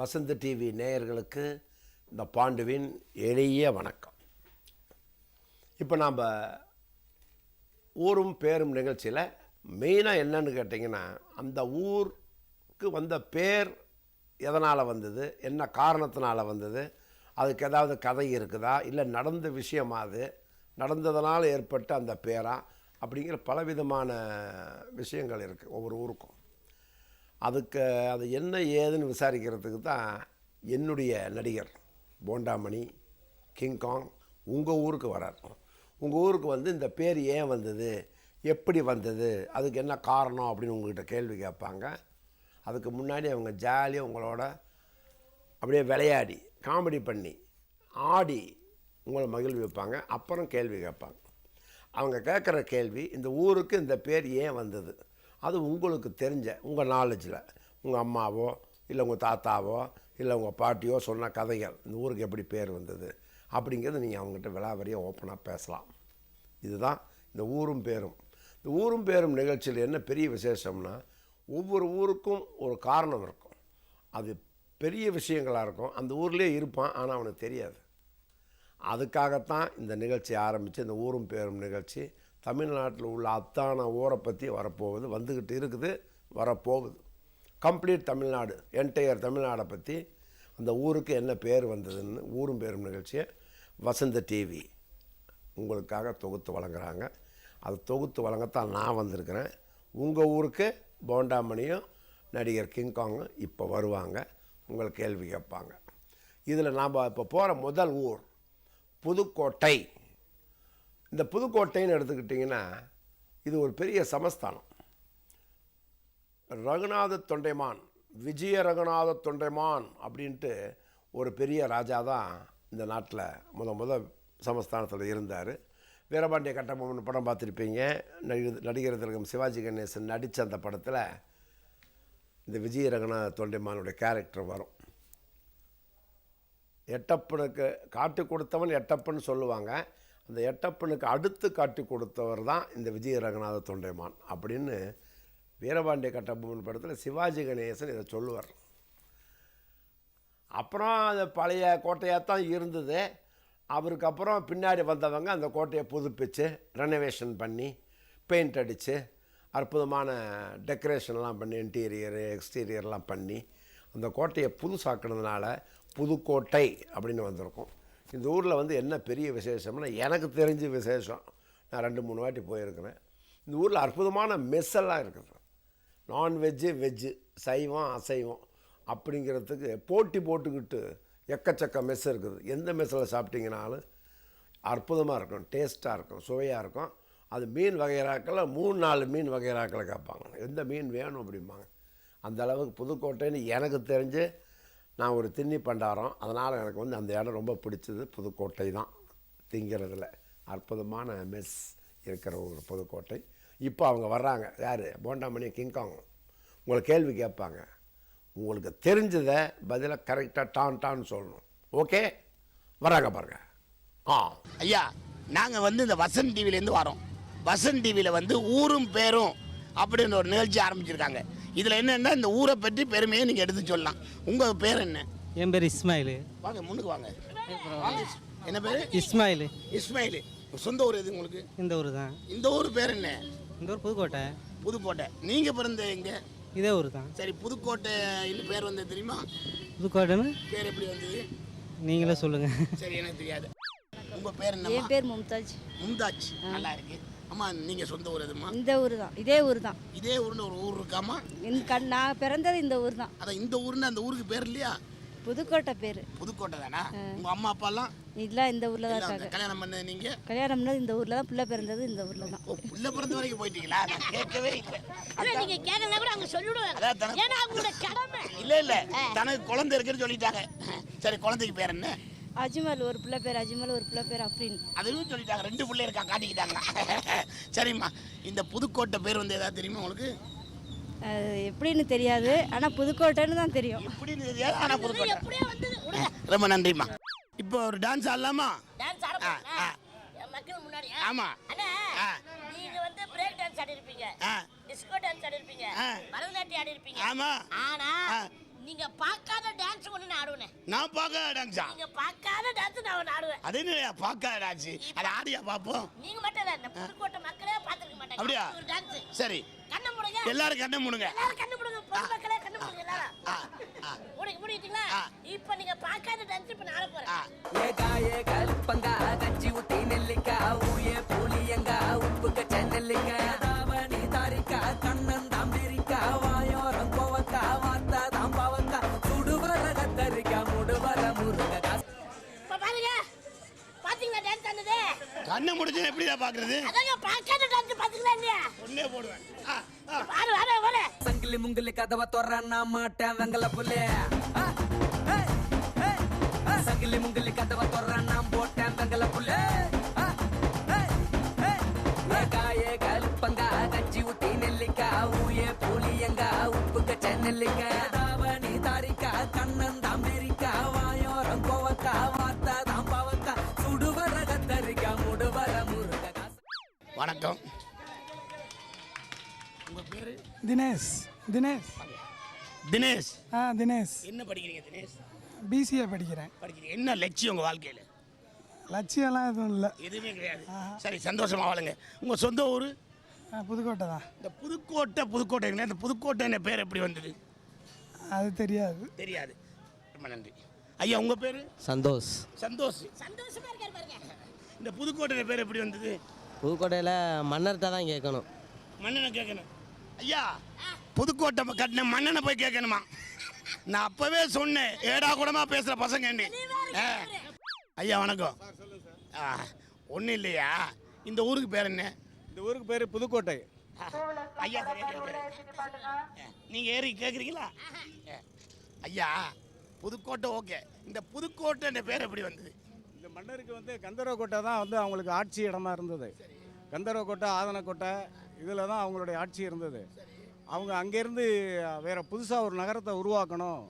வசந்த TV நேயர்களுக்கு இந்த பாண்டுவின் எளிய வணக்கம். இப்போ நாம் ஊரும் பேரும் நிகழ்ச்சியில் மெயினாக என்னன்னு கேட்டிங்கன்னா, அந்த ஊருக்கு வந்த பேர் எதனால் வந்தது, என்ன காரணத்தினால வந்தது, அதுக்கு ஏதாவது கதை இருக்குதா, இல்லை நடந்த விஷயமா, அது நடந்ததனால் ஏற்பட்ட அந்த பேரா, அப்படிங்கிற பலவிதமான விஷயங்கள் இருக்குது ஒவ்வொரு ஊருக்கும். அதுக்கு அது என்ன ஏதுன்னு விசாரிக்கிறதுக்கு தான் என்னுடைய நடிகர் போண்டாமணி கிங்காங் உங்கள் ஊருக்கு வரார். உங்கள் ஊருக்கு வந்து இந்த பேர் ஏன் வந்தது, எப்படி வந்தது, அதுக்கு என்ன காரணம் அப்படின்னு உங்கள்கிட்ட கேள்வி கேட்பாங்க. அதுக்கு முன்னாடி அவங்க ஜாலியாக உங்களோட அப்படியே விளையாடி காமெடி பண்ணி ஆடி உங்களை மகிழ்விப்பாங்க. அப்புறம் கேள்வி கேட்பாங்க. அவங்க கேட்குற கேள்வி, இந்த ஊருக்கு இந்த பேர் ஏன் வந்தது, அது உங்களுக்கு தெரிஞ்ச உங்கள் நாலேஜில் உங்கள் அம்மாவோ இல்லை உங்கள் தாத்தாவோ இல்லை உங்கள் பாட்டியோ சொன்ன கதைகள், இந்த ஊருக்கு எப்படி பேர் வந்தது அப்படிங்கிறது நீங்கள் அவங்ககிட்ட விலாவரியாக ஓப்பனாக பேசலாம். இதுதான் இந்த ஊரும் பேரும். இந்த ஊரும் பேரும் நிகழ்ச்சியில் என்ன பெரிய விசேஷம்னா, ஒவ்வொரு ஊருக்கும் ஒரு காரணம் இருக்கும். அது பெரிய விஷயங்களாக இருக்கும். அந்த ஊர்லேயே இருப்பான், ஆனால் அவனுக்கு தெரியாது. அதுக்காகத்தான் இந்த நிகழ்ச்சி ஆரம்பித்து, இந்த ஊரும் பேரும் நிகழ்ச்சி தமிழ்நாட்டில் உள்ள அத்தான ஊரை பற்றி வரப்போகுது, வந்துக்கிட்டு இருக்குது, வரப்போகுது. கம்ப்ளீட் தமிழ்நாடு, என்டையர் தமிழ்நாடை பற்றி அந்த ஊருக்கு என்ன பேர் வந்ததுன்னு ஊரும் பேரும் நிகழ்ச்சியை வசந்த டிவி உங்களுக்காக தொகுத்து வழங்குறாங்க. அது தொகுத்து வழங்கத்தான் நான் வந்திருக்கிறேன். உங்கள் ஊருக்கு போண்டாமணியும் நடிகர் கிங்காங்கும் இப்போ வருவாங்க, உங்களை கேள்வி கேட்பாங்க. இதில் நாம் இப்போ போகிற முதல் ஊர் புதுக்கோட்டை. இந்த புதுக்கோட்டைன்னு எடுத்துக்கிட்டிங்கன்னா, இது ஒரு பெரிய சமஸ்தானம். ரகுநாத தொண்டைமான், விஜய ரகுநாத தொண்டைமான் அப்படின்ட்டு ஒரு பெரிய ராஜா தான் இந்த நாட்டில் முத சமஸ்தானத்தில் இருந்தார். வீரபாண்டிய கட்டபொம்மன் படம் பார்த்துருப்பீங்க. நடிகர் திலகம் சிவாஜி கணேசன் நடித்த அந்த படத்தில் இந்த விஜய ரகுநாத தொண்டைமானுடைய கேரக்டர் வரும். எட்டப்பனுக்கு காட்டி கொடுத்தவன் எட்டப்பன் சொல்லுவாங்க. அந்த எட்டப்பனுக்கு அடுத்து காட்டி கொடுத்தவர் தான் இந்த விஜய ரகுநாத தொண்டைமான் அப்படின்னு வீரபாண்டிய கட்டபொம்மன் படத்தில் சிவாஜி கணேசன் இதை சொல்லுவார். அப்புறம் அது பழைய கோட்டையாக தான் இருந்தது. அவருக்கு அப்புறம் பின்னாடி வந்தவங்க அந்த கோட்டையை புதுப்பித்து ரெனோவேஷன் பண்ணி பெயிண்ட் அடித்து அற்புதமான டெக்கரேஷன்லாம் பண்ணி இன்டீரியரு எக்ஸ்டீரியர்லாம் பண்ணி அந்த கோட்டையை புதுசாக்கினதுனால புதுக்கோட்டை அப்படின்னு வந்திருக்கும். இந்த ஊரில் வந்து என்ன பெரிய விசேஷம்னா, எனக்கு தெரிஞ்ச விசேஷம், நான் 2-3 வாட்டி போயிருக்கிறேன். இந்த ஊரில் அற்புதமான மெஸ்ஸெல்லாம் இருக்குது. நான்வெஜ்ஜு வெஜ்ஜு, சைவம் அசைவம் அப்படிங்கிறதுக்கு போட்டி போட்டுக்கிட்டு எக்கச்சக்க மெஸ் இருக்குது. எந்த மெஸ்ஸில் சாப்பிட்டீங்கனாலும் அற்புதமாக இருக்கும், டேஸ்ட்டாக இருக்கும், சுவையாக இருக்கும். அது மீன் வகைராக்களை 3-4 மீன் வகைராக்களை கேட்பாங்க, எந்த மீன் வேணும் அப்படிம்பாங்க. அந்த அளவுக்கு புதுக்கோட்டைன்னு எனக்கு தெரிஞ்சு நான் ஒரு திண்ணி பண்டாரம். அதனால் எனக்கு வந்து அந்த இடம் ரொம்ப பிடிச்சது. புதுக்கோட்டை தான் திங்கிறதுல அற்புதமான மெஸ் இருக்கிற ஒரு புதுக்கோட்டை. இப்போ அவங்க வர்றாங்க. யார்? போண்டாமணி கிங்காங். உங்களை கேள்வி கேட்பாங்க. உங்களுக்கு தெரிஞ்சதை பதிலாக கரெக்டாக டான்னு சொல்லணும். ஓகே, வராங்க பாருங்க. ஐயா, நாங்கள் வந்து இந்த வசந்த் டிவிலேருந்து வரோம். வசந்த் டிவியில் வந்து ஊரும் பேரும் அப்படின்னு ஒரு நிகழ்ச்சி ஆரம்பிச்சிருக்காங்க. இதில் என்னென்னா, இந்த ஊரை பற்றி பெருமையை நீங்கள் எடுத்து சொல்லலாம். உங்கள் பேர் என்ன? என் பேர் இஸ்மாயில். வாங்க முன்னுக்கு வாங்க. என்ன பேர்? இஸ்மாயில். இஸ்மாயில். சொந்த ஊர் எது உங்களுக்கு? இந்த ஊர் தான். இந்த ஊர் பேர் என்ன? இந்த ஊர் புதுக்கோட்டை. புதுக்கோட்டை. நீங்கள் பிறந்த எங்கே? இதே ஊர் தான். சரி, புதுக்கோட்டை இன்னும் பேர் வந்தது தெரியுமா? புதுக்கோட்டைன்னு பேர் எப்படி வந்தது நீங்களே சொல்லுங்க. சரி, எனக்கு தெரியாது. உங்கள் பேர் என்ன? என் பேர் மும்தாஜ். மும்தாஜ். நல்லா இருக்கு. அம்மா, நீங்கள் சொந்த ஊர் எதுமா? இந்த ஊர் தான், இதே ஊர் தான். இதே ஊர்னு ஒரு ஊர் இருக்காமா? நான் பிறந்தது இந்த ஊர் தான். அதான் இந்த ஊர்னு அந்த ஊருக்கு பேர் இல்லையா? புதுக்கோட்டை பேர். புதுக்கோட்டை தானா? உங்க அம்மா அப்பாலாம் இல்லை, இந்த ஊரில் தான் இருக்காங்க. கல்யாணம் பண்ணது நீங்க? கல்யாணம் பண்ணது இந்த ஊரில் தான், பிள்ளை பிறந்தது இந்த ஊரில் தான். புள்ள பிறந்த வரைக்கும் போயிட்டீங்களா? நான் கேட்கவே இல்லை. நீங்க கேட்கல கூட அவங்க சொல்லிடுவாங்க. ஏன்னா அவங்களோட கடமை. இல்ல தனக்கு குழந்தை இருக்குன்னு சொல்லிட்டாங்க. சரி, குழந்தைக்கு பேர் என்ன? அஜ்மல். ஒரு பிள்ளை பேர் அஜ்மல், ஒரு பிள்ளை பேர் அப்படின்னு அதுவும் சொல்லிட்டாங்க. 2 பிள்ளை இருக்கா, காட்டிக்கிட்டாங்க. சரிம்மா, இந்த புதுக்கோட்டை பேர் வந்து ஏதாவது தெரியுமா உங்களுக்கு? எப்படின்னு தெரியாது, ஆனால் புதுக்கோட்டைன்னு தான் தெரியும். எப்படின்னு தெரியாது, ஆனால் புதுக்கோட்டை. ரொம்ப நன்றிம்மா. இப்போ ஒரு டான்ஸ் ஆடலாமா? டான்ஸ் ஆட மக்கள் முன்னாடி. ஆமா. அண்ணா, நீங்க வந்து பிரேக் டான்ஸ் ஆடி இருப்பீங்க, டிஸ்கோ டான்ஸ் ஆடி இருப்பீங்க, பரதநாட்டியம் ஆடி இருப்பீங்க. ஆமா. ஆனா நீங்க பார்க்காத டான்ஸ் ஒண்ணு நான் ஆடுவேன். நான் பார்க்க டான்ஸா? நீங்க பார்க்காத டான்ஸ் நான் ஆடுவேன். அது என்ன பார்க்க டான்ஸ்? அதை ஆடியா பார்ப்போம். நீங்க மட்டும் இல்ல, இந்த புதுக்கோட்டை மக்களே பார்த்திருக்க மாட்டாங்க. அப்படியா? ஒரு டான்ஸ். சரி, கண்ணை மூடுங்க. எல்லாரும் கண்ணை மூடுங்க. எல்லாரும் கண்ணை மூடுங்க. பொதுமக்களே கண்ணை மூடுங்க எல்லாரும். மூடிட்டீங்களா? இப்போ நீங்க பார்க்காத டான்ஸ் இப்ப நான் ஆட போறேன். ஏகாயே கல்பங்கா கச்சி ஊத்தி நெல்லிக்கா ஊயே புளியங்கா உப்புக்க சென்னல்லிக்கா தாவணி தாரிக்கா கண்ணன் தாம்பேரிக்கா வாயோரம் கோவக்கா வார்த்தா தாம்பாவக்கா சுடுவர கத்தரிக்கா முடுவர முருகக்கா. இப்ப பாருங்க, பாத்தீங்களா டான்ஸ் ஆனது? கண்ணை முடிச்சு எப்படியா பாக்குறது? அதாங்க பார்க்காத டான்ஸ் பாத்தீங்களா இல்லையா? ஒண்ணே போடுவேன். பாரு வாடா வாடா. சங்கிலி முங்கிலி கதவை தொறன்னா மாட்டேன் வெங்கல புள்ளே. சங்கிலி முங்கிலி கதவை தொறன்னா போட்டேன் வெங்கல புள்ளே. ஏகாயே கல்பங்கா கச்சி ஊத்தி நெல்லிக்கா ஊயே புளியங்கா உப்புக்க சென்னல்லிக்கா தாவணி தாரிக்கா கண்ணன் தாம்பேரிக்கா வாயோரம் கோவக்கா வார்த்தா தாம்பாவக்கா சுடுவர கத்தரிக்கா முடுவர முருகக்கா. வணக்கம். உங்க பேரு? தினேஷ். தினேஷ். தினேஷ். தினேஷ். என்ன படிக்கிறீங்க தினேஷ்? பிசிஏ படிக்கிறேன். படிக்கிறீங்க. என்ன லட்சியம் உங்க வாழ்க்கையில? லட்சியம்லாம் எதுவும் இல்லை. எதுவுமே கிடையாது. சரி, சந்தோஷமா வாழுங்க. உங்க சொந்த ஊரு? புதுக்கோட்டை தான். இந்த புதுக்கோட்டை இந்த புதுக்கோட்டை பேர் எப்படி வந்தது? அது தெரியாது. தெரியாது. ரொம்ப நன்றி. ஐயா உங்க பேரு? சந்தோஷ். சந்தோஷ். சந்தோஷமா இருக்காரு பாருங்க. இந்த புதுக்கோட்டை பேர் எப்படி வந்தது? புதுக்கோட்டையில் மன்னர்கிட்ட தான் கேட்கணும். மன்னனை கேட்கணும். ஐயா, புதுக்கோட்டை கட்டின மன்னனை போய் கேட்கணுமா? நான் அப்பவே சொன்னேன், ஏடா கூடமா பேசுற பசங்க. ஐயா வணக்கம். ஒன்றும் இல்லையா, இந்த ஊருக்கு பேர் என்ன? இந்த ஊருக்கு பேர் புதுக்கோட்டை. ஐயா நீங்க ஏறி கேட்குறீங்களா? ஐயா புதுக்கோட்டை ஓகே, இந்த புதுக்கோட்டை பேர் எப்படி வந்தது? இந்த மன்னருக்கு கந்தர்வக்கோட்டை தான் அவங்களுக்கு ஆட்சி இடமா இருந்தது. கந்தர்வக்கோட்டை, ஆதனக்கோட்டை இதில் தான் அவங்களுடைய ஆட்சி இருந்தது. அவங்க அங்கேருந்து வேறு புதுசாக ஒரு நகரத்தை உருவாக்கணும்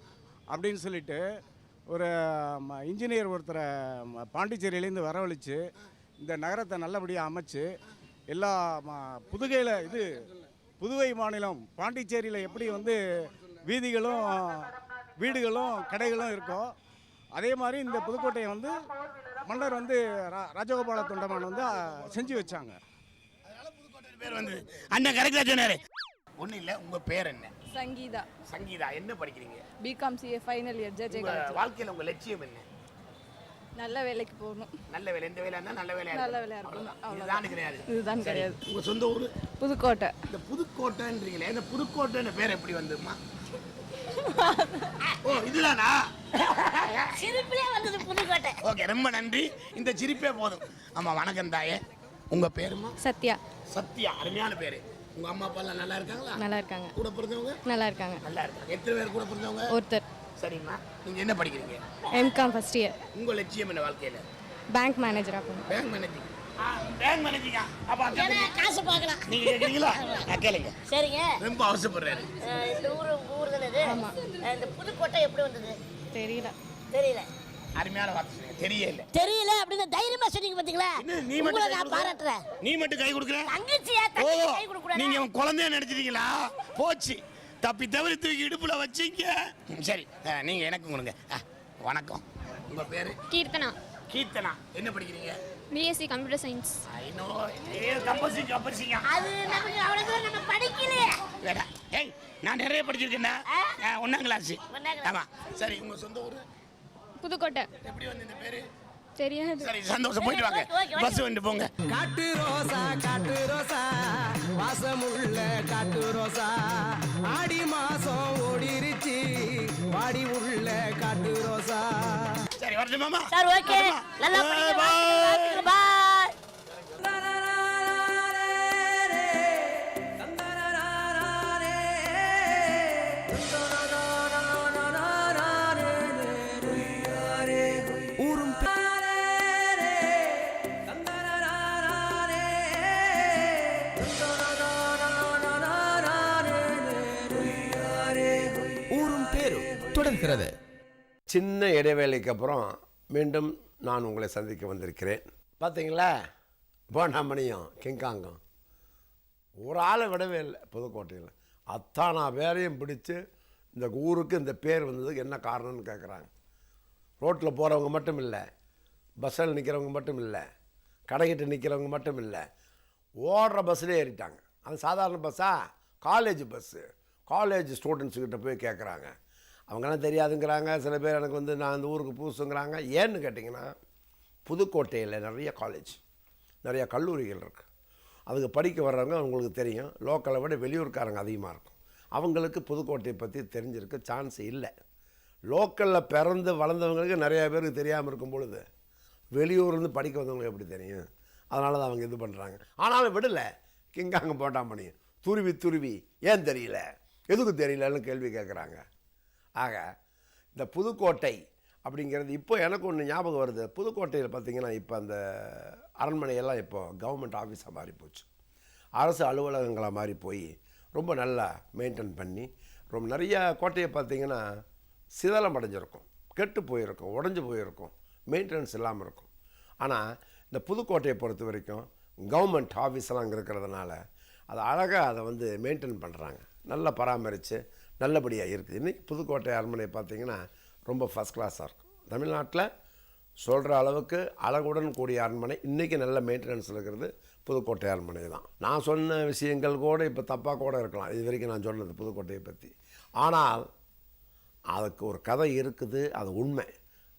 அப்படின்னு சொல்லிட்டு ஒரு இன்ஜினியர் ஒருத்தரை பாண்டிச்சேரியிலேருந்து வரவழைச்சு இந்த நகரத்தை நல்லபடியாக அமைச்சு எல்லா புதுவை மாநிலம் பாண்டிச்சேரியில் எப்படி வீதிகளும் வீடுகளும் கடைகளும் இருக்கோ அதே மாதிரி இந்த புதுக்கோட்டையை மன்னர் ராஜகோபால தொண்டமான் செஞ்சு வச்சாங்க. பேர் வந்து அண்ணன் கரெக்டா சொன்னாரு. ஒன்றும் இல்லை, உங்க பேர் என்ன? சங்கீதா. சங்கீதா என்ன படிக்கிறீங்க? B Com CA final year. JJ college. வாழ்க்கையில் உங்க லட்சியம் என்ன? நல்ல வேலைக்கு போகணும். நல்ல வேலை. எந்த வேலையா இருந்தாலும் நல்ல வேலையா நல்ல வேலையா இருக்கணும். இதுதான் கிடையாது. இதுதான் கிடையாது. உங்க சொந்த ஊர்? புதுக்கோட்டை. இந்த புதுக்கோட்டைன்றீங்களே, இந்த புதுக்கோட்டை பேர் எப்படி வந்துமா? ஓ இதுதானா? சிரிப்பிலே வந்தது புதுக்கோட்டை. ஓகே, ரொம்ப நன்றி. இந்த சிரிப்பே போதும். ஆமா வணக்கம் தாயே. உங்க பேருமா? சத்யா. சத்யா, அருமையான பேரு. உங்க அம்மா அப்பா எல்லாம் நல்லா இருக்காங்களா? நல்லா இருக்காங்க. கூட பிறந்தவங்க? நல்லா இருக்காங்க. நல்லா இருக்காங்க. எத்தனை பேர் கூட பிறந்தவங்க? ஒருத்தர். சரிம்மா, நீங்க என்ன படிக்கிறீங்க? M Com first year. உங்க லட்சியம் என்ன வாழ்க்கையில? பேங்க் மேனேஜரா போகணும். Bank managing. பேங்க் மேனேஜிங்கா? அப்ப ஏன்னா காசு பார்க்கலாம். நீங்க கேக்குறீங்களா? கேளுங்க. சரிங்க. ரொம்ப அவசரப்படுறாரு. இந்த ஊர் தானே இது? இந்த புதுக்கோட்டை எப்படி வந்தது? தெரியல. அருமையான வார்த்தை. தெரியல அப்படின்னு தைரியமா சொன்னீங்க பாத்தீங்களா? நீ உங்களை மட்டும் நான் பாராட்டுறேன். நீ மட்டும் கை கொடுக்குற? தங்கச்சியா ஓ, தங்கச்சி கை கொடுக்குறேன். நீங்க உன் குழந்தைய நினைச்சிட்டீங்களா? போச்சு, தப்பி தவறி தூக்கி இடுப்புல வச்சீங்க. சரி, நீங்க எனக்கு கொடுங்க. வணக்கம். உங்க பேரு? கீர்த்தனா. கீர்த்தனா, என்ன படிக்கிறீங்க? BSc computer science. அது நமக்கு அவ்வளவு தூரம் நம்ம படிக்கலையே. ஏய், நான் நிறைய படிச்சிருக்கேன்டா. 1ஆம் கிளாஸ். ஒண்ணாம் கிளாஸ். ஆமா. சரி, உங்க சொந்த ஊரு? புதுக்கோட்டை. எப்படி வந்து இந்த பேரு? தெரியாது. சரி, சந்தோஷம். போயிட்டு வாங்க. பஸ் வந்து போங்க. காட்டு ரோசா வாசமுள்ள காட்டு ரோசா ஆடி மாசம் ஓடிருச்சு வாடி உள்ள காட்டு ரோசா. சரி, வரட்டும் மாமா. Sir okay. நல்லா படிங்க. பை. தொடர்கிறது. சின்ன இடைவேளைக்கு அப்புறம் மீண்டும் நான் உங்களை சந்திக்க வந்திருக்கிறேன். பார்த்தீங்களா, போனாமணியும் கிங்காங்கும் ஒரு ஆளை விடவே இல்லை. புதுக்கோட்டையில் அத்தானா பேரையும் பிடிச்சி இந்த ஊருக்கு இந்த பேர் வந்ததுக்கு என்ன காரணம்னு கேட்குறாங்க. ரோட்டில் போகிறவங்க மட்டும் இல்லை, பஸ்ஸில் நிற்கிறவங்க மட்டும் இல்லை, கடைக்கிட்ட நிற்கிறவங்க மட்டும் இல்லை, ஓடுற பஸ்ஸில் ஏறிட்டாங்க. அது சாதாரண பஸ்ஸா? College bus. காலேஜ் ஸ்டூடெண்ட்ஸுக்கிட்ட போய் கேட்குறாங்க. அவங்களாம் தெரியாதுங்கிறாங்க. சில பேர் எனக்கு வந்து நான் இந்த ஊருக்கு புதுசுங்கிறாங்க. ஏன்னு கேட்டிங்கன்னா, புதுக்கோட்டையில் நிறைய காலேஜ், நிறைய கல்லூரிகள் இருக்குது. அதுக்கு படிக்க வர்றவங்க அவங்களுக்கு தெரியும். லோக்கலை விட வெளியூர்காரங்க அதிகமாக இருக்கும். அவங்களுக்கு புதுக்கோட்டையை பற்றி தெரிஞ்சிருக்க சான்ஸ் இல்லை. லோக்கலில் பிறந்து வளர்ந்தவங்களுக்கு நிறையா பேருக்கு தெரியாமல் இருக்கும் பொழுது வெளியூர்லேருந்து படிக்க வந்தவங்களுக்கு எப்படி தெரியும்? அதனால தான் அவங்க இது பண்ணுறாங்க. ஆனாலும் விடலை, கிங்காங்க போட்டான் பண்ணி துருவி துருவி ஏன் தெரியல, எதுக்கு தெரியலன்னு கேள்வி கேட்குறாங்க. ஆக இந்த புதுக்கோட்டை அப்படிங்கிறது இப்போ எனக்கு ஒன்று ஞாபகம் வருது. புதுக்கோட்டையில் பார்த்திங்கன்னா இப்போ அந்த அரண்மனையெல்லாம் இப்போ கவர்மெண்ட் ஆஃபீஸாக மாறி போச்சு, அரசு அலுவலகங்களாக மாறி போய் ரொம்ப நல்லா மெயின்டைன் பண்ணி ரொம்ப நிறைய கோட்டையை பார்த்திங்கன்னா சிதலம் அடைஞ்சிருக்கும், கெட்டு போயிருக்கும், உடஞ்சி போயிருக்கும், மெயின்டெனன்ஸ் இல்லாமல் இருக்கும். ஆனால் இந்த புதுக்கோட்டையை பொறுத்த வரைக்கும் கவர்மெண்ட் ஆஃபீஸெல்லாம் அங்கே இருக்கிறதுனால அதை அழகாக அதை வந்து மெயின்டைன் பண்ணுறாங்க, நல்லா பராமரித்து நல்லபடியாக இருக்குது. இன்றைக்கி புதுக்கோட்டை அரண்மனை பார்த்திங்கன்னா ரொம்ப ஃபஸ்ட் கிளாஸாக இருக்கும். தமிழ்நாட்டில் சொல்கிற அளவுக்கு அழகுடன் கூடிய அரண்மனை இன்றைக்கி நல்ல மெயின்டெனன்ஸில் இருக்கிறது புதுக்கோட்டை அரண்மனை தான். நான் சொன்ன விஷயங்கள் கூட இப்போ தப்பாக கூட இருக்கலாம், இது வரைக்கும் நான் சொன்னது புதுக்கோட்டையை பற்றி. ஆனால் அதுக்கு ஒரு கதை இருக்குது, அது உண்மை.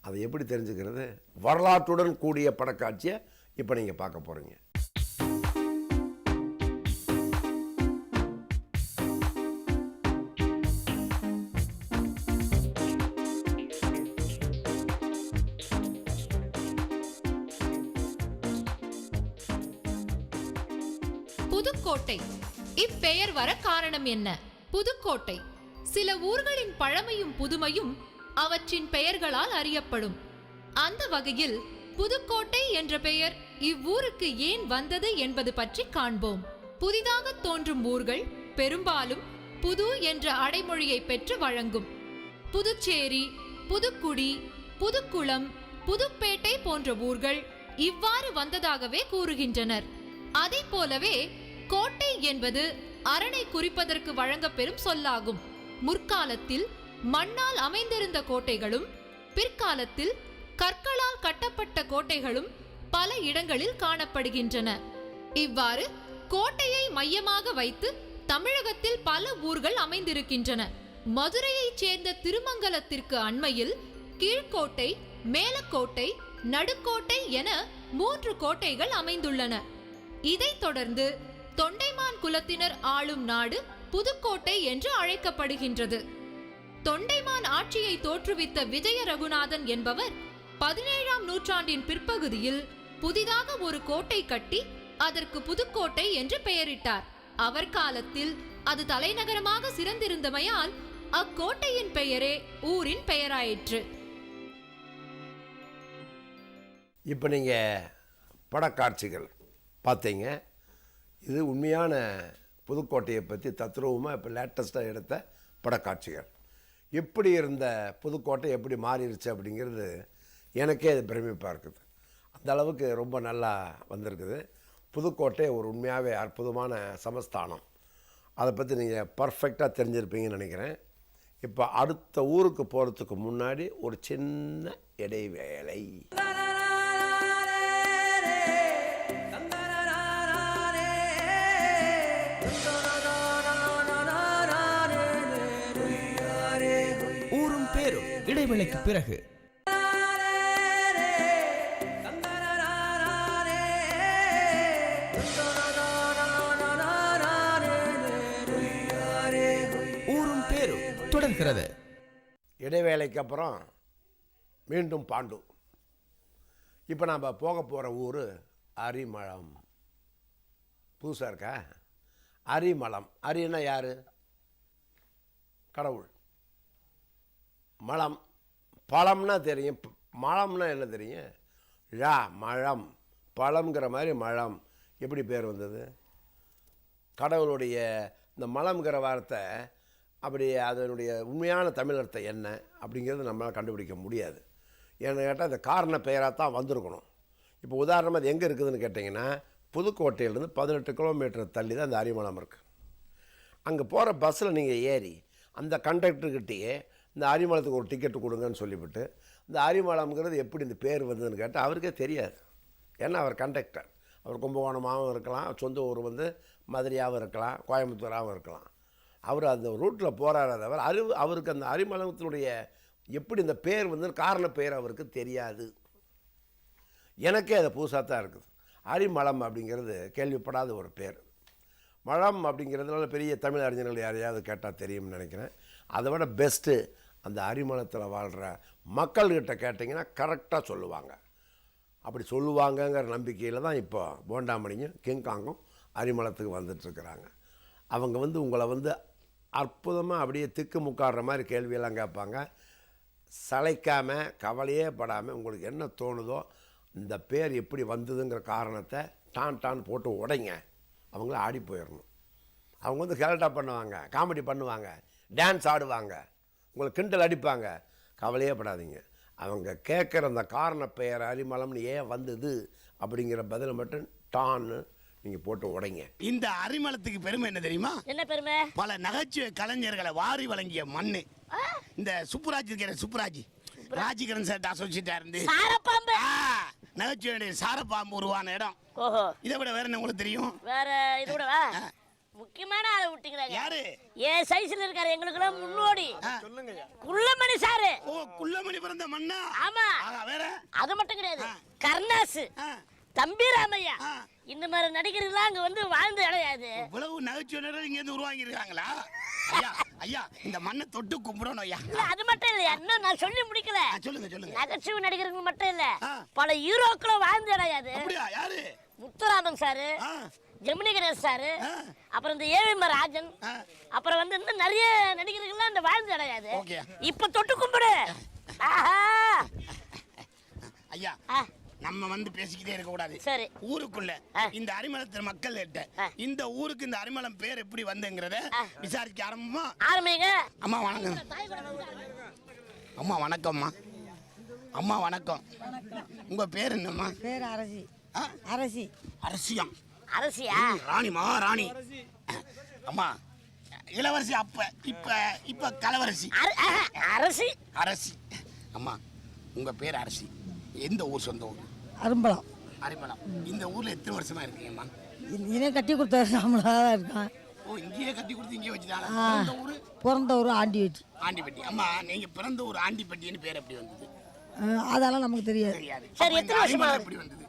அதை எப்படி தெரிஞ்சுக்கிறது? வரலாற்றுடன் கூடிய படக்காட்சியை இப்போ நீங்கள் பார்க்க போகிறீங்க. புதுக்கோட்டை இப்பெயர் வர காரணம் என்ன? புதுக்கோட்டை சில ஊர்களின் பழமையும் புதுமையும் அவற்றின் பெயர்களால் அறியப்படும். அந்த வகையில் புதுக்கோட்டை என்ற பெயர் இவ்வூருக்கு ஏன் வந்தது என்பது பற்றி காண்போம். புதிதாக தோன்றும் ஊர்கள் பெரும்பாலும் புது என்ற அடைமொழியை பெற்று வழங்கும். புதுச்சேரி, புதுக்குடி, புதுக்குளம், புதுப்பேட்டை போன்ற ஊர்கள் இவ்வாறு வந்ததாகவே கூறுகின்றனர். அதை போலவே கோட்டை என்பது அரணை குறிப்பதற்கு வழங்கப்பெறும் சொல்லாகும். முற்காலத்தில் மண்ணால் அமைந்திருந்த கோட்டைகளும் பிற்காலத்தில் கற்களால் கட்டப்பட்ட கோட்டைகளும் பல இடங்களில் காணப்படுகின்றன. இவ்வாறு கோட்டையை மையமாக வைத்து தமிழகத்தில் பல ஊர்கள் அமைந்திருக்கின்றன. மதுரையைச் சேர்ந்த திருமங்கலத்திற்கு அண்மையில் கீழ்கோட்டை, மேலக்கோட்டை, நடுக்கோட்டை என 3 கோட்டைகள் அமைந்துள்ளன. இதைத் தொடர்ந்து தொண்டைமான் குலத்தினர் ஆளும் நாடு புதுக்கோட்டை என்று அழைக்கப்படுகின்றது. தொண்டைமான் ஆட்சியை தோற்றுவித்த விஜய ரகுநாதன் என்பவர் 17ஆம் நூற்றாண்டின் பிற்பகுதியில் புதிதாக ஒரு கோட்டை கட்டி அதற்கு புதுக்கோட்டை என்று பெயரிட்டார். அவர் காலத்தில் அது தலைநகரமாக சிறந்திருந்தமையால் அக்கோட்டையின் பெயரே ஊரின் பெயராயிற்று. இப்போ நீங்கள் படக்காட்சிகள் பார்த்தீங்க. இது உண்மையான புதுக்கோட்டையை பற்றி தத்ரூபமாக இப்போ லேட்டஸ்ட்டாக எடுத்த படக்காட்சிகள். எப்படி இருந்த புதுக்கோட்டை எப்படி மாறிடுச்சு அப்படிங்கிறது எனக்கே அது பிரமிப்பாக இருக்குது. அந்த அளவுக்கு ரொம்ப நல்லா வந்திருக்குது. புதுக்கோட்டை ஒரு உண்மையாகவே அற்புதமான சமஸ்தானம். அதை பற்றி நீங்கள் பர்ஃபெக்டாக தெரிஞ்சிருப்பீங்கன்னு நினைக்கிறேன். இப்போ அடுத்த ஊருக்கு போகிறதுக்கு முன்னாடி ஒரு சின்ன இடைவேளை. ஊரும் பேரும் இடைவேளைக்கு பிறகு. ஊரும் பேரும் தொடர்கிறது. இடைவேளைக்கு அப்புறம் மீண்டும் பாண்டு. இப்போ நம்ம போக போகிற ஊர் அரிமளம். புதுசாக இருக்கா? அரிமளம். அரின்னா யார்? கடவுள். மலம், பழம்னா தெரியும். மலம்னா என்ன தெரியும்? ழா, மழம். பழம்ங்கிற மாதிரி மழம். எப்படி பேர் வந்தது? கடவுளுடைய இந்த மலம்ங்கிற வார்த்தை அப்படி அதனுடைய உண்மையான தமிழ் அர்த்தம் என்ன அப்படிங்கிறது நம்மளால் கண்டுபிடிக்க முடியாது. ஏன்னு கேட்டால் அந்த காரண பெயராக தான் வந்திருக்கணும். இப்போ உதாரணமாக அது எங்கே இருக்குதுன்னு கேட்டிங்கன்னா, புதுக்கோட்டையிலேருந்து 18 கிலோமீட்டர் தள்ளி தான் அந்த அரிமளம் இருக்குது. அங்கே போகிற பஸ்ஸில் நீங்கள் ஏறி அந்த கண்டக்டர்கிட்டயே இந்த அரிமளத்துக்கு ஒரு டிக்கெட்டு கொடுங்கன்னு சொல்லிவிட்டு இந்த அரிமளம்ங்கிறது எப்படி இந்த பேர் வந்ததுன்னு கேட்டால் அவருக்கே தெரியாது. ஏன்னா அவர் கண்டக்டர், அவர் கும்பகோணமாகவும் இருக்கலாம், சொந்த ஊர் வந்து மதுரையாகவும் இருக்கலாம், கோயம்புத்தூராகவும் இருக்கலாம். அவர் அந்த ரூட்டில் போகிறாரே தவிர அவருக்கு அந்த அரிமளத்தினுடைய எப்படி இந்த பேர் வந்து காரண பெயர் அவருக்கு தெரியாது. எனக்கே அது புதுசாக தான் இருக்குது. அரிமளம் அப்படிங்கிறது கேள்விப்படாத ஒரு பேர். மலம் அப்படிங்கிறதுனால பெரிய தமிழ் அறிஞர்கள் யாரையாவது கேட்டால் தெரியும்னு நினைக்கிறேன். அதை விட பெஸ்ட்டு அந்த அரிமளத்தில் வாழ்கிற மக்கள்கிட்ட கேட்டிங்கன்னா கரெக்டாக சொல்லுவாங்க. அப்படி சொல்லுவாங்கங்கிற நம்பிக்கையில் தான் இப்போ போண்டாமணியும் கிங்காங்கும் அரிமளத்துக்கு வந்துட்டுருக்குறாங்க. அவங்க வந்து உங்களை வந்து அற்புதமாக அப்படியே திக்கு முக்காடுற மாதிரி கேள்வியெல்லாம் கேட்பாங்க. சளைக்காமல் கவலையே படாமல் உங்களுக்கு என்ன தோணுதோ இந்த பேர் எப்படி வந்ததுங்கிற காரணத்தை டான் போட்டு உடைங்க. அவங்கள ஆடி போயிடணும். அவங்க வந்து கேரட்டா பண்ணுவாங்க, காமெடி பண்ணுவாங்க, டான்ஸ் ஆடுவாங்க, உங்களை கிண்டல் அடிப்பாங்க. கவலையே படாதீங்க. அவங்க கேட்குற அந்த காரண பெயர் அரிமளம்னு ஏன் வந்தது அப்படிங்கிற பதிலை மட்டும் டான்னு நீங்கள் போட்டு உடைங்க. இந்த அரிமளத்துக்கு பெருமை என்ன தெரியுமா? என்ன பெருமை? பல நகைச்சுவை கலைஞர்களை வாரி வழங்கிய மண்ணு. இந்த சுப்புராஜ் இருக்கிற சுப்புராஜ் ராஜிகரன் சார் அசோசியேட்டா இருந்து நகைச்சுவை சாரப்பாம்பு உருவான இடம். ஓஹோ, இதை விட வேற என்ன உங்களுக்கு தெரியும்? வேற இது விடவா? முக்கியமான ஆளை விட்டீங்களா? யாரு? ஏன் சைஸ்ல இருக்காரு, எங்களுக்கெல்லாம் முன்னோடி. குள்ளமணி சாரு. ஓ, குள்ளமணி பிறந்த மண்ணா? ஆமா. வேற அது மட்டும் கிடையாது, கருணாசு, தம்பி ராமையா, இந்த மாதிரி நடிகர்கள்லாம் அங்க வந்து வாழ்ந்து கிடையாது. இவ்வளவு நகைச்சுவை இங்க இருந்து உருவாங்கி இருக்காங்களா? ஐயா ஐயா, இந்த மண்ணை தொட்டு கும்பிடணும் ஐயா. இல்ல அது மட்டும் இல்ல, இன்னும் நான் சொல்லி முடிக்கல. சொல்லுங்க. நகைச்சுவை நடிகர்கள் மட்டும் இல்ல, பல ஹீரோக்களும் வாழ்ந்து கிடையாது. யாரு? முத்துராமன் சாரு, ஜெமினி கணேஷ் சாரு, அப்புறம் இந்த ஏவிஎம் ராஜன், அப்புறம் வந்து இன்னும் நிறைய நடிகர்கள்லாம் இந்த வாழ்ந்து கிடையாது. இப்ப தொட்டு கும்பிடு. ஐயா, நம்ம வந்து பேசிக்கிட்டே இருக்க கூடாது. சரி. ஊருக்குள்ள இந்த அரிமளத்தின் மக்கள் கிட்ட இந்த ஊருக்கு இந்த அரிமளம் பேர் எப்படி வந்துங்கிறத விசாரிக்க ஆரம்பிங்க. அம்மா வணக்கம். அம்மா வணக்கம்மா. அம்மா வணக்கம். உங்க பேர் என்னம்மா? பேர் அரசி. அரசி. அரசியா? அரசியா? ராணி மகாராணி. அம்மா இளவரசி, அப்ப இப்ப கலவரசி. அரசி. அரசி. அம்மா உங்க பேர் அரசி. எந்த ஊர்? சொந்த ஊர்? அரும்பலம். அரிமளம். இந்த ஊர்ல எத்தனை வருஷமா இருக்கீங்கம்மா? இதே கட்டி கொடுத்த நம்மளாதான் இருக்கான். ஓ, இங்கேயே கட்டி கொடுத்து இங்கே வச்சுட்டாங்க. பிறந்த ஊர் ஆண்டிப்பட்டி. ஆண்டிப்பட்டி. அம்மா நீங்க பிறந்த ஊர் ஆண்டிப்பட்டின்னு பேர் எப்படி வந்தது? அதெல்லாம் நமக்கு தெரியாது. சரி, எத்தனை வருஷமா எப்படி வந்தது?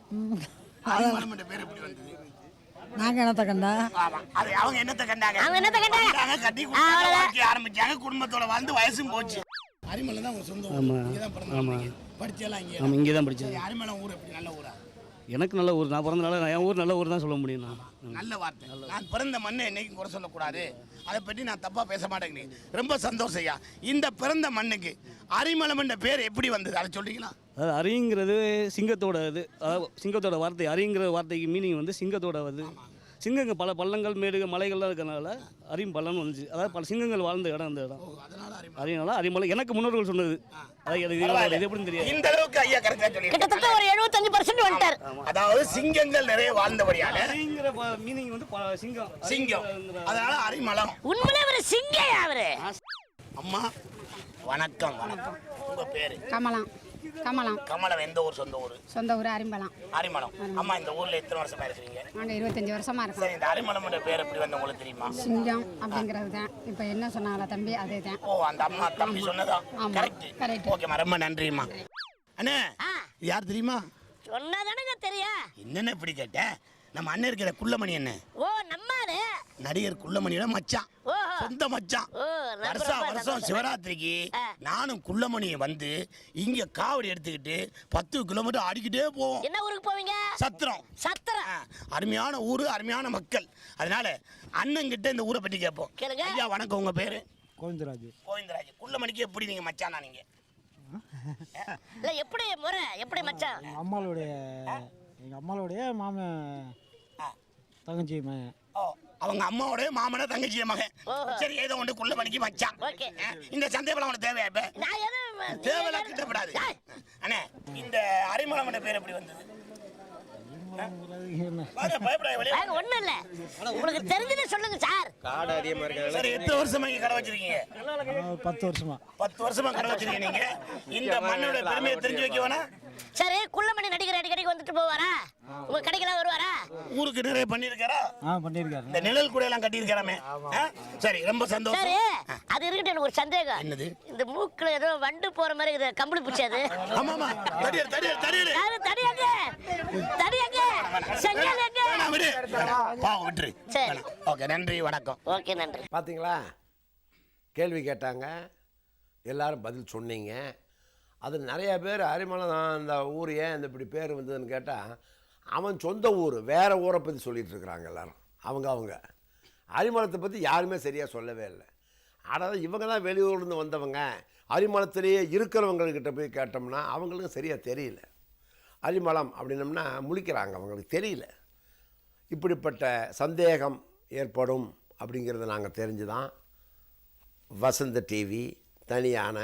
அரிமளம் என்ற பேர் எப்படி வந்தது? நாங்க என்னத்த கண்டா? அது அவங்க என்னத்த கண்டாங்க? கட்டி கொடுத்து ஆரம்பிச்சாங்க, குடும்பத்தோட வாழ்ந்து வயசும் போச்சு. அரிமளம் தான் உங்க சொந்த ஊர். இங்க தான் பிறந்தீங்க. படிச்செல்லாம் இங்கே? ஆமாம், இங்கே தான் படித்தேன். அரிமளம் ஊர் எப்படி? நல்ல ஊரா? எனக்கு நல்ல ஊர். நான் பிறந்தனால என் ஊர் நல்ல ஊர் தான் சொல்ல முடியும். நல்ல வார்த்தை. நான் பிறந்த மண்ணை என்னைக்கும் குறை சொல்லக்கூடாது. அதை பற்றி நான் தப்பாக பேச மாட்டேங்கிறேன். ரொம்ப சந்தோஷம் ஐயா. இந்த பிறந்த மண்ணுக்கு அரிமளம் என்ற பேர் எப்படி வந்தது அதை சொல்றீங்களா? அதாவது அரிங்கிறது சிங்கத்தோட இது. அதாவது சிங்கத்தோட வார்த்தை. அரிங்கிற வார்த்தைக்கு மீனிங் வந்து சிங்கத்தோட வந்து சிங்கங்க பல பள்ளங்கள் மேடுகள் மலைகள்லாம் இருக்கிறனால அரிம்பள்ளம்னு வந்துச்சு. அதாவது பல சிங்கங்கள் வாழ்ந்த இடம் அந்த இடம். அதனால அரிமலை எனக்கு முன்னோர்கள் சொன்னது. இது எப்படின்னு தெரியாது. இந்த அளவுக்கு ஐயா கரெக்டா சொல்லி கிட்டத்தட்ட ஒரு 75% வந்துட்டார். அதாவது சிங்கங்கள் நிறைய வாழ்ந்தபடியால அரிங்கிற மீனிங் வந்து சிங்கம். அதனால அரிமளம். உண்மையிலே ஒரு சிங்கம் அவரு. அம்மா வணக்கம். வணக்கம். உங்க பேரு? கமலம். கமலம். எந்த ஊர்? சொந்த ஊர்? சொந்த ஊர் அரிம்பலம். அரிமளம். அம்மா இந்த ஊர்ல எத்தனை வருஷமா இருக்கீங்க? நாங்கள் 25 வருஷமா இருக்கோம். சரி, இந்த அரிமளம் பேர் எப்படி வந்து உங்களுக்கு தெரியுமா? சிங்கம் அப்படிங்கிறது தான். இப்போ என்ன சொன்னாங்களா தம்பி, அதே தான். ஓ, அந்த அம்மா தம்பி சொன்னதா? கரெக்ட். ஓகேம்மா, ரொம்ப நன்றிம்மா. அண்ணே, யார் தெரியுமா? சொன்னாதானங்க தெரியும். என்னென்ன இப்படி கேட்ட? நம்ம அண்ணன் இருக்கிற குள்ளமணி என்ன? ஓ, நம்மாரு நடிகர் குள்ளமணியோட மச்சான். சொந்த மச்சான். வருஷம் சிவராத்திரிக்கு நானும் குள்ளமணியை வந்து இங்க காவடி எடுத்துக்கிட்டு 10 கிலோமீட்டர் ஆடிக்கிட்டே போவோம். என்ன ஊருக்கு போவீங்க? சத்திரம். அருமையான ஊரு, அருமையான மக்கள். அதனால அண்ணன் கிட்ட இந்த ஊரை பற்றி கேட்போம். ஐயா வணக்கம். உங்க பேரு? கோவிந்தராஜ். குள்ளமணிக்கு எப்படி நீங்க மச்சானா? நீங்க இல்ல எப்படி முறை, எப்படி மச்சான்? எங்க அம்மாளுடைய மாமன் தங்கச்சி மகன். அவங்க அம்மாவோட மாமன தங்கச்சி மகன். சரி, ஏதோ ஒன்று குள்ளமணிக்கு மச்சான். இந்த சந்தேகம் உனக்கு தேவையா? இப்ப தேவையில்ல, கிட்டப்படாது. அண்ணே, இந்த அரிமளம் பேர் எப்படி வந்தது? சொன்னேன். வாங்க, ஒண்ணும் இல்ல, உங்களுக்கு தெரிஞ்சதை சொல்லுங்க சார். காடு அதிகமாக இருக்கிறது. சரி, எத்தனை வருஷமா இங்க கடை வச்சிருக்கீங்க? 10 வருஷமா. 10 வருஷமா கடை வச்சிருக்கீங்க நீங்க. இந்த மண்ணோட பெருமையை தெரிஞ்சு வைக்க வேணாம். சரி, குள்ளமணி நடிகர் அடிக்கடிக்கு வந்துட்டு போவாரா? உங்க கடைக்கெல்லாம் வருவாரா? ஊருக்கு நிறைய பண்ணிருக்காரா? பண்ணியிருக்காரு. இந்த நிழல் கூட எல்லாம் கட்டியிருக்காராமே. சரி, ரொம்ப சந்தோஷம். சரி, அது இருக்கட்டும், எனக்கு ஒரு சந்தேகம். என்னது? இந்த மூக்குல ஏதோ வண்டு போற மாதிரி இது கம்பளி பிடிச்சது. ஆமாமா, தடியர் தடியர் தடியர். தடியாங்க தடியாங்க செஞ்சாலேங்க. வேணாம், விடு. பாவம், விட்டுரு. சரி, ஓகே, நன்றி, வணக்கம். ஓகே, நன்றி. பார்த்தீங்களா, கேள்வி கேட்டாங்க, எல்லாரும் பதில் சொன்னீங்க. அது நிறைய பேர் அரிமளம் அந்த ஊர் ஏன் இந்த இப்படி பேர் வந்ததுன்னு கேட்டால், அவன் சொந்த ஊர் வேறு ஊரை பற்றி சொல்லிகிட்டு இருக்கிறாங்க எல்லாரும். அவங்க அரிமளத்தை பற்றி யாருமே சரியாக சொல்லவே இல்லை. அதாவது இவங்க தான் வெளியூர்லேருந்து வந்தவங்க, அரிமளத்திலேயே இருக்கிறவங்கக்கிட்ட போய் கேட்டோம்னா அவங்களுக்கும் சரியாக தெரியல. அரிமளம் அப்படின்னம்னா முழிக்கிறாங்க, அவங்களுக்கு தெரியல. இப்படிப்பட்ட சந்தேகம் ஏற்படும் அப்படிங்கிறத நாங்கள் தெரிஞ்சு தான் வசந்த டிவி தனியான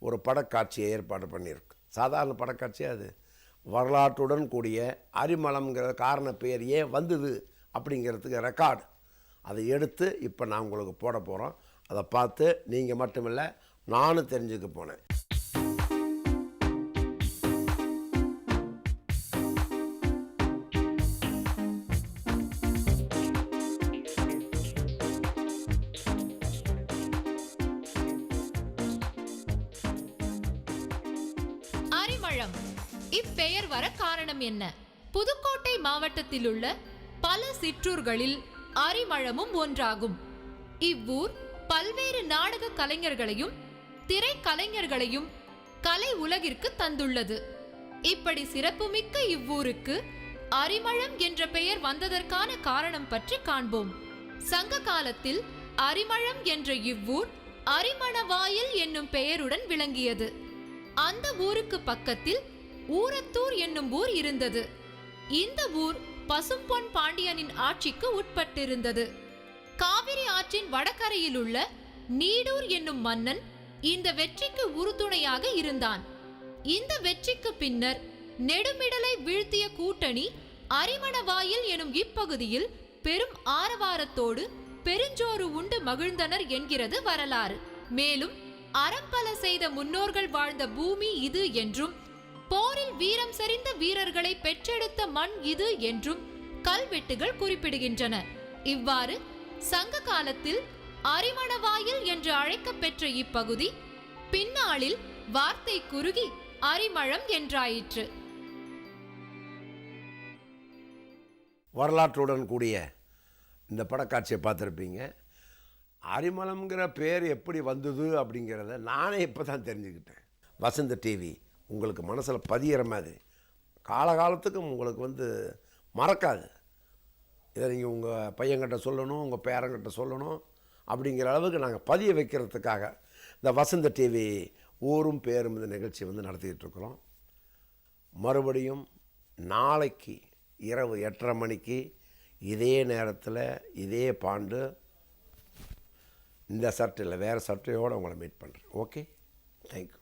ஒரு படக்காட்சியை ஏற்பாடு பண்ணியிருக்கு. சாதாரண படக்காட்சி அது, வரலாற்றுடன் கூடிய அரிமளம்ங்கிற காரண பெயர் ஏன் வந்தது அப்படிங்கிறதுக்கு ரெக்கார்டு. அதை எடுத்து இப்போ நான் உங்களுக்கு போட போகிறோம். அதை பார்த்து நீங்கள் மட்டுமில்லை, நானும் தெரிஞ்சுக்க போனேன். அரிமளம் இப்பெயர் வர காரணம் என்ன? புதுக்கோட்டை மாவட்டத்தில் உள்ள பல சிற்றூர்களில் அரிமளமும் ஒன்றாகும். இவ்வூர் பல்வேறு நாடக கலைஞர்களையும் திரைக்கலைஞர்களையும் கலை உலகிற்கு தந்துள்ளது. இப்படி சிறப்புமிக்க இவ்வூருக்கு அரிமளம் என்ற பெயர் வந்ததற்கான காரணம் பற்றி காண்போம். சங்க காலத்தில் அரிமளம் என்ற இவ்வூர் அரிமணவாயில் என்னும் பெயருடன் விளங்கியது. அந்த ஊருக்கு பக்கத்தில் ஊரத்தூர் என்னும் ஊர் இருந்தது. இந்த ஊர் பசும்பொன் பாண்டியனின் ஆட்சிக்கு உட்பட்டிருந்தது. காவிரி ஆற்றின் வடகரையில் உள்ள நீடூர் என்னும் மன்னன் இந்த வெற்றிக்கு உறுதுணையாக இருந்தான். இந்த வெற்றிக்கு பின்னர் நெடுமிடலை வீழ்த்திய கூட்டணி அரிமணவாயில் எனும் இப்பகுதியில் பெரும் ஆரவாரத்தோடு பெருஞ்சோறு உண்டு மகிழ்ந்தனர் என்கிறது வரலாறு. மேலும் அறம்பல செய்த முன்னோர்கள் வாழ்ந்த பூமி இது என்றும், போரில் வீரம் செறிந்த வீரர்களை பெற்றெடுத்த மண் இது என்றும் கல்வெட்டுகள் குறிப்பிடுகின்றன. இவ்வாறு சங்க காலத்தில் அரிமணவாயில் என்று அழைக்கப்பெற்ற இப்பகுதி பின்னாளில் வார்த்தை குறுகி அரிமளம் என்றாயிற்று. வரலாற்றுடன் கூடிய இந்த படக்காட்சியை பார்த்துருப்பீங்க. அரிமளம்ங்கிற பேர் எப்படி வந்தது அப்படிங்கிறத நானே இப்போ தான் தெரிஞ்சுக்கிட்டேன். வசந்த டிவி உங்களுக்கு மனசில் பதிகிற மாதிரி காலகாலத்துக்கு உங்களுக்கு மறக்காது. இதை நீங்கள் உங்கள் பையன்கிட்ட சொல்லணும், உங்கள் பேரங்கிட்ட சொல்லணும் அப்படிங்கிற அளவுக்கு நாங்கள் பதிய வைக்கிறதுக்காக இந்த வசந்த டிவி ஊரும் பேரும் இந்த நிகழ்ச்சி நடத்திக்கிட்டு இருக்கிறோம். மறுபடியும் நாளைக்கு இரவு 8:30 மணிக்கு இதே நேரத்தில் இதே பாண்டு இந்த சர்ட்டில் வேறு சர்ட்டையோடு உங்களை மீட் பண்ணுறேன். Okay, thank you.